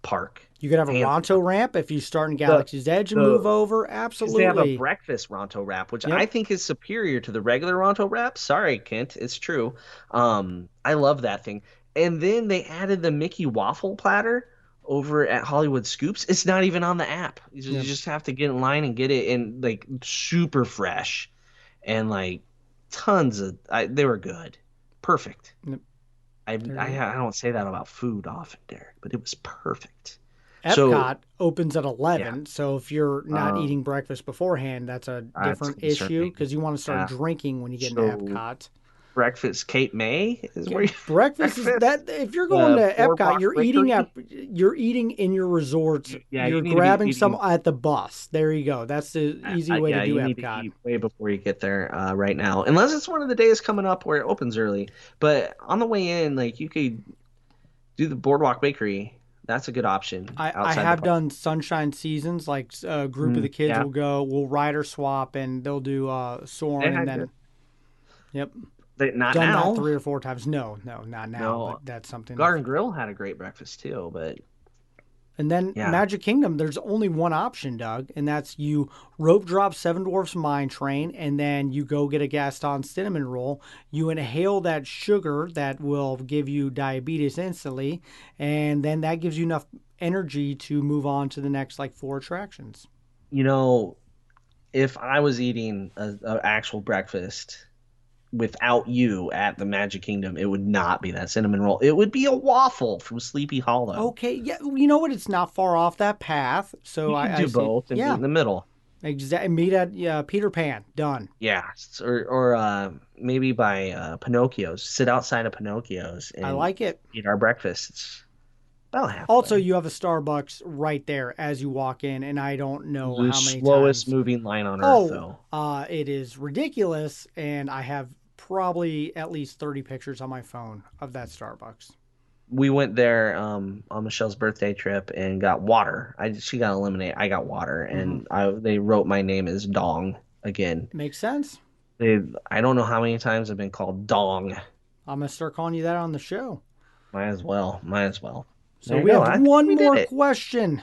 park. You could have a Ronto ramp if you start in Galaxy's Edge and move over. Absolutely. They have a breakfast Ronto wrap, which I think is superior to the regular Ronto wrap. Sorry, Kent. It's true. I love that thing. And then they added the Mickey waffle platter over at Hollywood Scoops. It's not even on the app. You just have to get in line and get it, and like super fresh and like tons of they were good. Perfect. Yep. I don't say that about food often, Derek, but it was perfect. Epcot opens at 11, so if you're not eating breakfast beforehand, that's a different issue because you want to start drinking when you get into Epcot. Breakfast Cape May is where breakfast is that if you're going to Epcot, you're eating in your resorts. Yeah, you're grabbing some at the bus. There you go. That's the easy way to do Epcot. Need to eat way before you get there right now, unless it's one of the days coming up where it opens early. But on the way in, like you could do the Boardwalk Bakery. That's a good option. I have done Sunshine Seasons, like a group of the kids we'll rider swap and they'll do Soarin' and then yep. Not done now. That 3 or 4 times. No, not now. No. But that's something. Garden Grill had a great breakfast too, but. And then Magic Kingdom, there's only one option, Doug, and that's you rope drop Seven Dwarfs Mine Train, and then you go get a Gaston cinnamon roll. You inhale that sugar that will give you diabetes instantly, and then that gives you enough energy to move on to the next 4 attractions. If I was eating an actual breakfast without you at the Magic Kingdom, it would not be that cinnamon roll. It would be a waffle from Sleepy Hollow. Okay, yeah, you know what? It's not far off that path. So I do both and meet in the middle. Exactly. Meet at Peter Pan. Done. Yeah, or maybe by Pinocchio's. Sit outside of Pinocchio's. And I like it. Eat our breakfasts. About halfway. Also, you have a Starbucks right there as you walk in, and I don't know The how many slowest times. moving line on earth, though. It is ridiculous, and I have probably at least 30 pictures on my phone of that Starbucks. We went there on Michelle's birthday trip and got water. She got eliminated. I got water, and they wrote my name as Dong again. Makes sense. I don't know how many times I've been called Dong. I'm gonna start calling you that on the show. Might as well. Might as well. So There you we go. have one more question.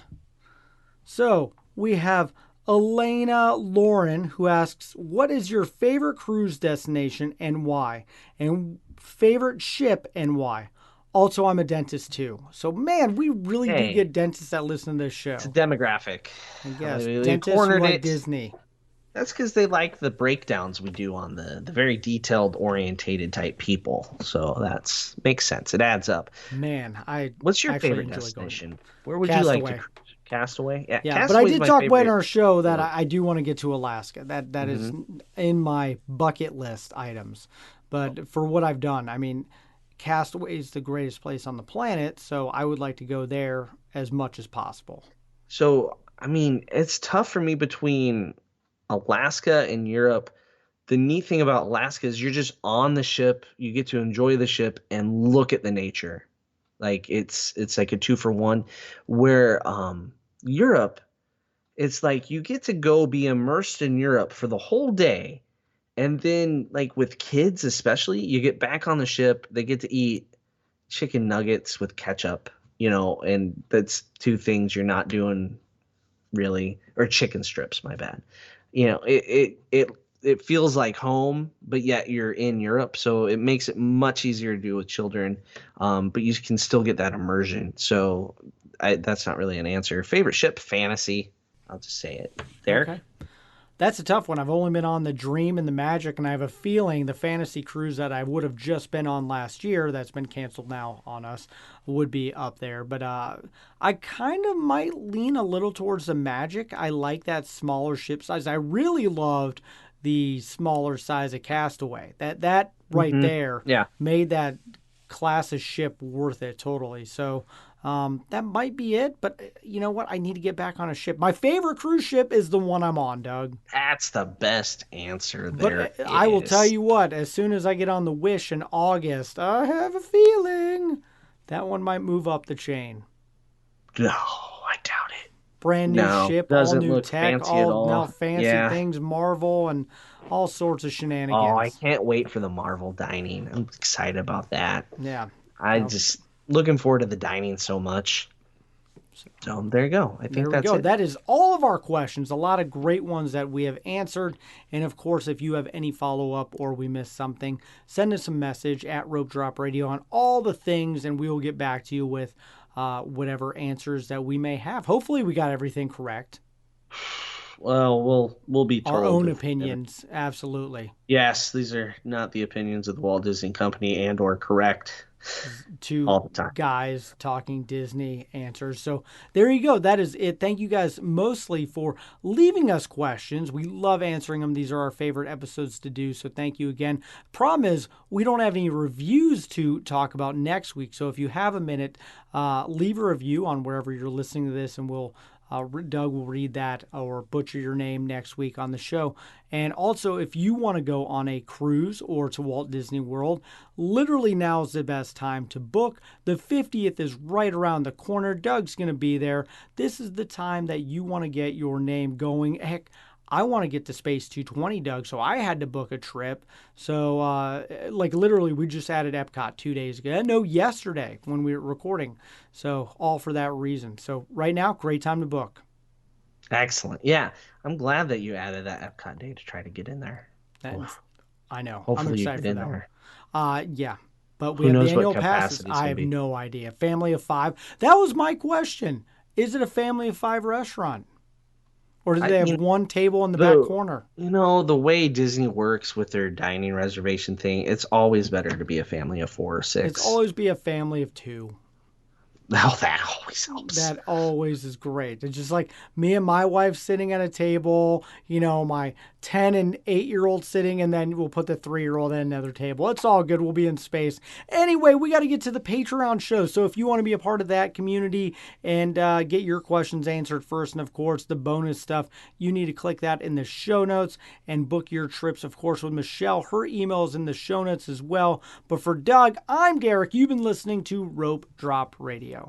So we have Elena Lauren, who asks, "What is your favorite cruise destination and why? And favorite ship and why?" Also, I'm a dentist too. So, man, we really do Hey. get dentists that listen to this show. It's a demographic. I guess. We Dentists who cornered like it. Disney. That's because they like the breakdowns we do on the very detailed, orientated type people. So that's makes sense. It adds up. Man, What's your actually favorite enjoy destination? Where would you like to Castaway. cruise? Castaway? Yeah, Yeah, but I Castaway's did my talk favorite. about in our show that I do want to get to Alaska. That is in my bucket list items. But for what I've done, I mean, Castaway is the greatest place on the planet, so I would like to go there as much as possible. So, I mean, it's tough for me between Alaska and Europe. The neat thing about Alaska is you're just on the ship, you get to enjoy the ship and look at the nature. Like it's like a 2-for-1. Where Europe, it's like you get to go be immersed in Europe for the whole day. And then like with kids especially, you get back on the ship, they get to eat chicken nuggets with ketchup, and that's two things you're not doing really, or chicken strips, my bad. It feels like home, but yet you're in Europe, so it makes it much easier to do with children. But you can still get that immersion. So that's not really an answer. Favorite ship, fantasy. I'll just say it. Derek? Okay. That's a tough one. I've only been on the Dream and the Magic, and I have a feeling the fantasy cruise that I would have just been on last year, that's been canceled now on us, would be up there. But I kind of might lean a little towards the Magic. I like that smaller ship size. I really loved the smaller size of Castaway. That right there made that class of ship worth it totally. So that might be it, but you know what? I need to get back on a ship. My favorite cruise ship is the one I'm on, Doug. That's the best answer there. But I will tell you what, as soon as I get on the Wish in August, I have a feeling that one might move up the chain. No, I doubt it. Brand new ship, all doesn't new look tech, fancy at all. now fancy things, Marvel, and all sorts of shenanigans. Oh, I can't wait for the Marvel dining. I'm excited about that. Yeah. Just looking forward to the dining so much. So there you go. I think that's it. That is all of our questions. A lot of great ones that we have answered. And of course, if you have any follow-up or we missed something, send us a message at Rope Drop Radio on all the things, and we will get back to you with whatever answers that we may have. Hopefully we got everything correct. Well, we'll be told. Our own opinions, absolutely. Yes, these are not the opinions of the Walt Disney Company and or correct. Two all the time. Guys talking Disney answers. So there you go. That is it. Thank you guys mostly for leaving us questions. We love answering them. These are our favorite episodes to do. So thank you again. Problem is, we don't have any reviews to talk about next week. So if you have a minute, leave a review on wherever you're listening to this, and Doug will read that or butcher your name next week on the show. And also, if you want to go on a cruise or to Walt Disney World, literally now is the best time to book. The 50th is right around the corner. Doug's going to be there. This is the time that you want to get your name going. Heck, I want to get to Space 220, Doug, so I had to book a trip. So, literally, we just added Epcot 2 days ago. No, yesterday when we were recording. So, all for that reason. So, right now, great time to book. Excellent. Yeah, I'm glad that you added that Epcot day to try to get in there. I know. Hopefully I'm excited you get for in that. there. Yeah. But we have the annual passes. I have no idea. Family of 5. That was my question. Is it a family of 5 restaurant? Or do they have one table in the back corner? The way Disney works with their dining reservation thing, it's always better to be a family of 4 or 6. It's always be a family of 2. Oh, that always helps. That always is great. It's just like me and my wife sitting at a table, my 10 and 8-year-old sitting, and then we'll put the 3-year-old at another table. It's all good. We'll be in space. Anyway, we got to get to the Patreon show. So if you want to be a part of that community and get your questions answered first, and of course, the bonus stuff, you need to click that in the show notes and book your trips, of course, with Michelle. Her email is in the show notes as well. But for Doug, I'm Derek. You've been listening to Rope Drop Radio.